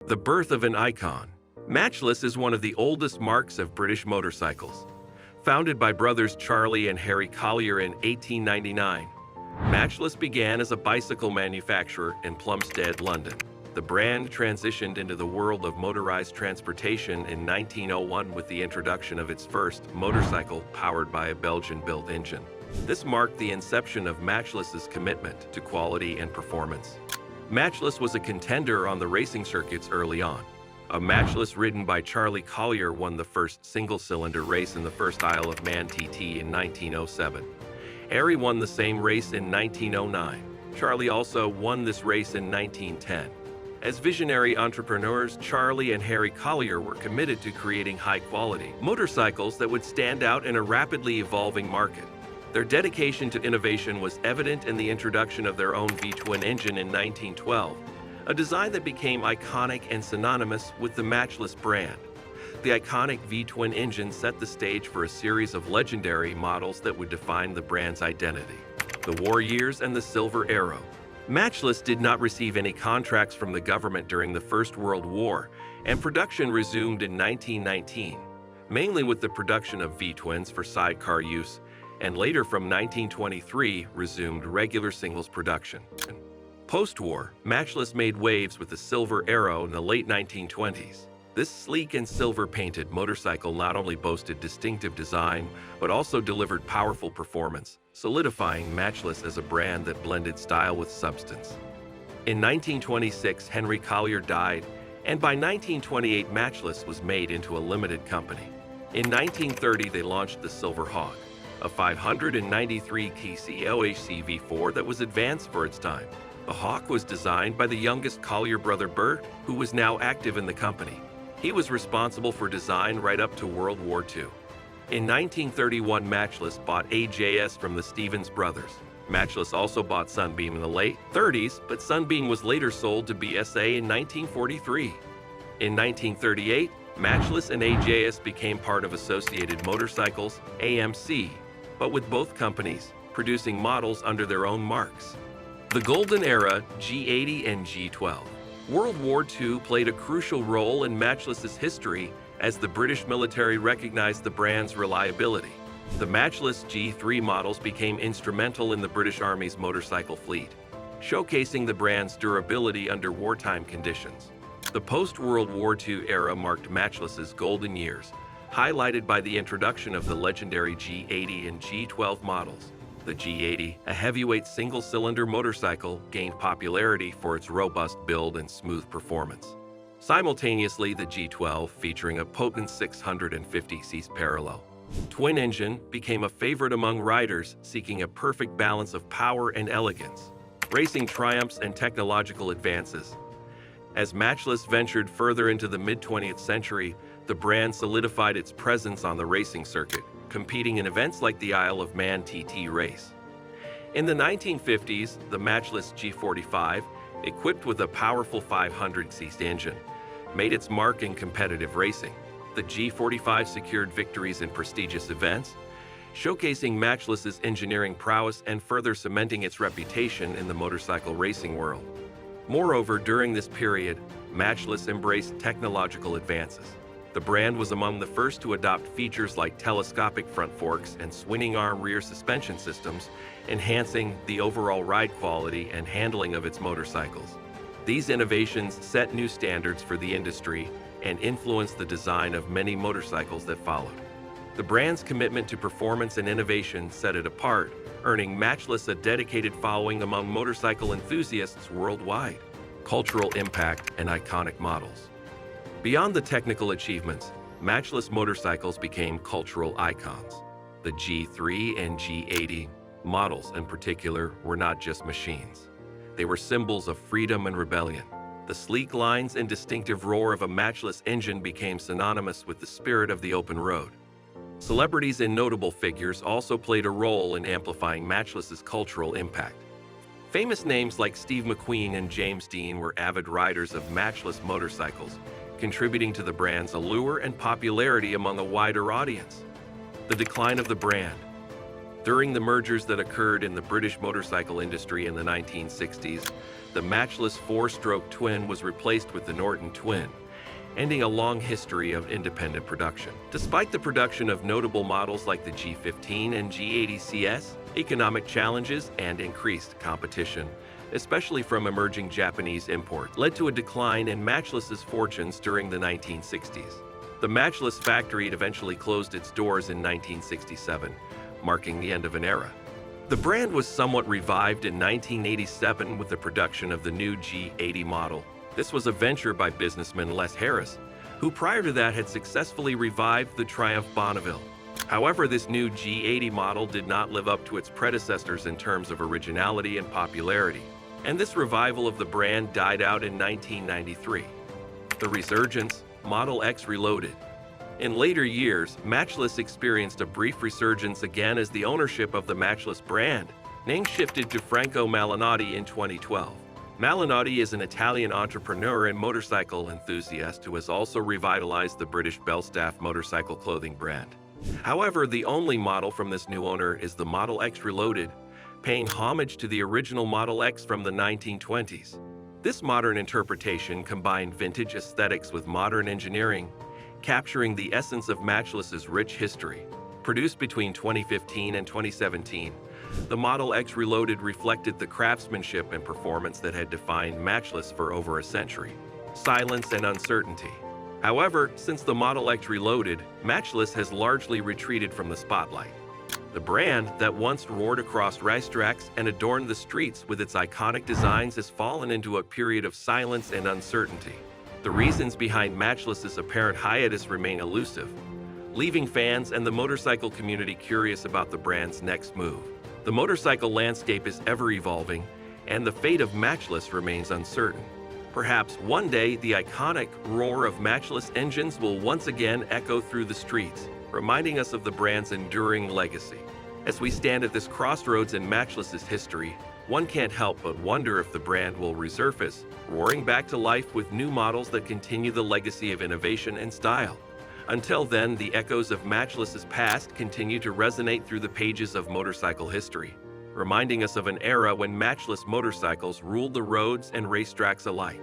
The birth of an icon. Matchless is one of the oldest marques of British motorcycles. Founded by brothers Charlie and Harry Collier in 1899, Matchless began as a bicycle manufacturer in Plumstead, London. The brand transitioned into the world of motorized transportation in 1901 with the introduction of its first motorcycle powered by a Belgian-built engine. This marked the inception of Matchless's commitment to quality and performance. Matchless was a contender on the racing circuits early on. A Matchless ridden by Charlie Collier won the first single-cylinder race in the first Isle of Man TT in 1907. Harry won the same race in 1909. Charlie also won this race in 1910. As visionary entrepreneurs, Charlie and Harry Collier were committed to creating high-quality motorcycles that would stand out in a rapidly evolving market. Their dedication to innovation was evident in the introduction of their own V-twin engine in 1912, a design that became iconic and synonymous with the Matchless brand. The iconic V-twin engine set the stage for a series of legendary models that would define the brand's identity. The war years and the Silver Arrow. Matchless did not receive any contracts from the government during the First World War, and production resumed in 1919, mainly with the production of V-twins for sidecar use, and later from 1923 resumed regular singles production. Post-war, Matchless made waves with the Silver Arrow in the late 1920s. This sleek and silver-painted motorcycle not only boasted distinctive design, but also delivered powerful performance, solidifying Matchless as a brand that blended style with substance. In 1926, Henry Collier died, and by 1928, Matchless was made into a limited company. In 1930, they launched the Silver Hawk, a 593 cc OHC V4 that was advanced for its time. The Hawk was designed by the youngest Collier brother Bert, who was now active in the company. He was responsible for design right up to World War II. In 1931, Matchless bought AJS from the Stevens brothers. Matchless also bought Sunbeam in the late 30s, but Sunbeam was later sold to BSA in 1943. In 1938, Matchless and AJS became part of Associated Motorcycles, AMC, but with both companies producing models under their own marks. The Golden Era, G80 and G12. World War II played a crucial role in Matchless's history as the British military recognized the brand's reliability. The Matchless G3 models became instrumental in the British Army's motorcycle fleet, showcasing the brand's durability under wartime conditions. The post-World War II era marked Matchless's golden years, highlighted by the introduction of the legendary G80 and G12 models. The G80, a heavyweight single-cylinder motorcycle, gained popularity for its robust build and smooth performance. Simultaneously, the G12, featuring a potent 650cc parallel twin engine, became a favorite among riders seeking a perfect balance of power and elegance. Racing triumphs and technological advances. As Matchless ventured further into the mid-20th century, the brand solidified its presence on the racing circuit, competing in events like the Isle of Man TT race. In the 1950s, the Matchless G45, equipped with a powerful 500cc engine, made its mark in competitive racing. The G45 secured victories in prestigious events, showcasing Matchless's engineering prowess and further cementing its reputation in the motorcycle racing world. Moreover, during this period, Matchless embraced technological advances. The brand was among the first to adopt features like telescopic front forks and swinging arm rear suspension systems, enhancing the overall ride quality and handling of its motorcycles. These innovations set new standards for the industry and influenced the design of many motorcycles that followed. The brand's commitment to performance and innovation set it apart, earning Matchless a dedicated following among motorcycle enthusiasts worldwide. Cultural impact and iconic models. Beyond the technical achievements, Matchless motorcycles became cultural icons. The G3 and G80 models in particular were not just machines. They were symbols of freedom and rebellion. The sleek lines and distinctive roar of a Matchless engine became synonymous with the spirit of the open road. Celebrities and notable figures also played a role in amplifying Matchless's cultural impact. Famous names like Steve McQueen and James Dean were avid riders of Matchless motorcycles, contributing to the brand's allure and popularity among a wider audience. The decline of the brand. During the mergers that occurred in the British motorcycle industry in the 1960s, the Matchless four-stroke twin was replaced with the Norton twin, ending a long history of independent production. Despite the production of notable models like the G15 and G80 CS, economic challenges and increased competition, especially from emerging Japanese imports, led to a decline in Matchless's fortunes during the 1960s. The Matchless factory eventually closed its doors in 1967, marking the end of an era. The brand was somewhat revived in 1987 with the production of the new G80 model. This was a venture by businessman Les Harris, who prior to that had successfully revived the Triumph Bonneville. However, this new G80 model did not live up to its predecessors in terms of originality and popularity, and this revival of the brand died out in 1993. The Resurgence, Model X Reloaded. In later years, Matchless experienced a brief resurgence again as the ownership of the Matchless brand name shifted to Franco Malinotti in 2012. Malinotti is an Italian entrepreneur and motorcycle enthusiast who has also revitalized the British Belstaff motorcycle clothing brand. However, the only model from this new owner is the Model X Reloaded, paying homage to the original Model X from the 1920s. This modern interpretation combined vintage aesthetics with modern engineering, capturing the essence of Matchless's rich history. Produced between 2015 and 2017, the Model X Reloaded reflected the craftsmanship and performance that had defined Matchless for over a century. Silence and uncertainty. However, since the Model X Reloaded, Matchless has largely retreated from the spotlight. The brand that once roared across racetracks and adorned the streets with its iconic designs has fallen into a period of silence and uncertainty. The reasons behind Matchless's apparent hiatus remain elusive, leaving fans and the motorcycle community curious about the brand's next move. The motorcycle landscape is ever-evolving, and the fate of Matchless remains uncertain. Perhaps one day the iconic roar of Matchless engines will once again echo through the streets, reminding us of the brand's enduring legacy. As we stand at this crossroads in Matchless's history, one can't help but wonder if the brand will resurface, roaring back to life with new models that continue the legacy of innovation and style. Until then, the echoes of Matchless's past continue to resonate through the pages of motorcycle history, reminding us of an era when Matchless motorcycles ruled the roads and racetracks alike.